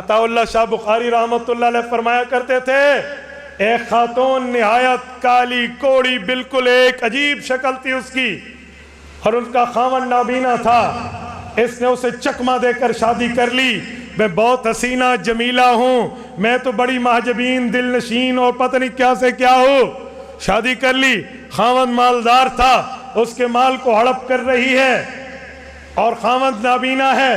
عطا اللہ شاہ بخاری رحمۃ اللہ علیہ فرمایا کرتے تھے، ایک خاتون نہایت کالی کوڑی، بالکل ایک عجیب شکل تھی اس کی، اور ان کا خاوند نابینا تھا۔ اس نے اسے چکمہ دے کر شادی کر لی، میں بہت حسینہ جمیلہ ہوں، میں تو بڑی محجبین دل نشین اور پتہ نہیں کیا سے کیا ہوں۔ شادی کر لی، خاوند مالدار تھا، اس کے مال کو ہڑپ کر رہی ہے اور خاوند نابینا ہے۔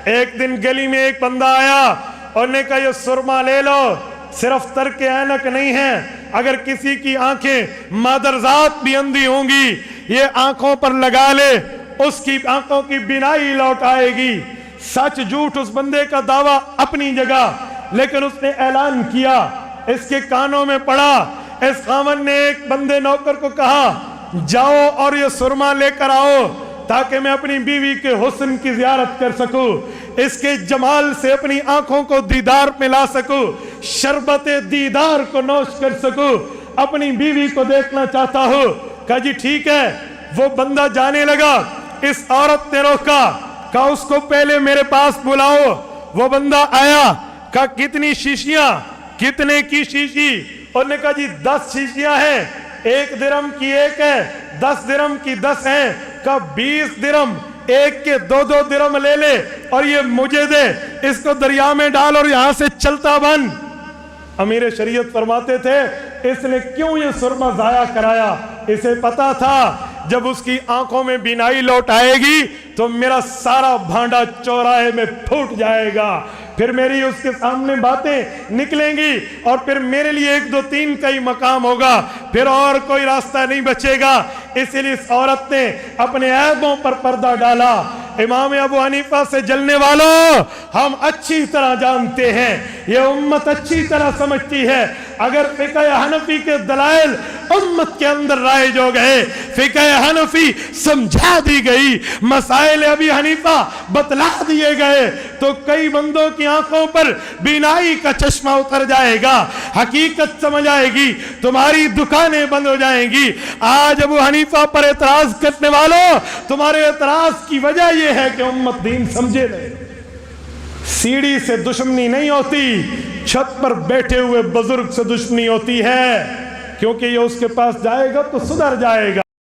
ایک دن گلی میں ایک بندہ آیا اور نے کہا یہ سرما لے لو، صرف ترک عینک نہیں ہے، اگر کسی کی آنکھیں مادرزاد بھی اندھی ہوں گی یہ آنکھوں پر لگا لے، اس کی آنکھوں کی بینائی لوٹ آئے گی۔ سچ جھوٹ اس بندے کا دعویٰ اپنی جگہ، لیکن اس نے اعلان کیا، اس کے کانوں میں پڑا۔ اس خاوند نے ایک بندے نوکر کو کہا جاؤ اور یہ سرما لے کر آؤ تاکہ میں اپنی بیوی کے حسن کی زیارت کر سکوں، اس کے جمال سے اپنی آنکھوں کو دیدار میں لا سکوں، شربت دیدار کو نوش کر سکوں، اپنی بیوی کو دیکھنا چاہتا ہوں۔ کہا جی ٹھیک ہے۔ وہ بندہ جانے لگا، اس عورت نے روکا، کہا اس کو پہلے میرے پاس بلاؤ۔ وہ بندہ آیا، کہا کتنی شیشیاں؟ کتنے کی شیشی؟ انہوں نے کہا جی 10 شیشیاں ہیں، 1 درہم کی 1 ہے، 10 درہم کی 10 ہیں۔ کہا 20 درہم، ایک کے 2 درہم لے لے اور یہ مجھے دے، اس کو دریا میں ڈال اور یہاں سے چلتا بن۔ امیر شریعت فرماتے تھے اس نے کیوں یہ سرما ضائع کرایا؟ اسے پتا تھا جب اس کی آنکھوں میں بینائی لوٹ آئے گی تو میرا سارا بھانڈا چوراہے میں پھوٹ جائے گا، پھر میری اس کے سامنے باتیں نکلیں گی اور پھر میرے لیے 1 2 3 کا ہی مقام ہوگا، پھر اور کوئی راستہ نہیں بچے گا۔ اسی لیے اس عورت نے اپنے عیبوں پر پردہ ڈالا۔ امام ابو حنیفہ سے جلنے والوں ہم اچھی طرح جانتے ہیں، یہ امت اچھی طرح سمجھتی ہے، اگر فقہ حنفی کے دلائل امت کے اندر رائج ہو گئے، فقہ حنفی سمجھا دی گئی، مسائل ابی حنیفہ بتلا دیے گئے تو کئی بندوں کی آنکھوں پر بینائی کا چشمہ اتر جائے گا، حقیقت سمجھ آئے گی، تمہاری دکانیں بند ہو جائیں گی۔ آج ابو حنیفہ پر اعتراض کرنے والوں تمہارے اعتراض کی وجہ یہ ہے کہ امت دین سمجھے نہیں۔ سیڑھی سے دشمنی نہیں ہوتی، چھت پر بیٹھے ہوئے بزرگ سے دشمنی ہوتی ہے، کیونکہ یہ اس کے پاس جائے گا تو سدھر جائے گا۔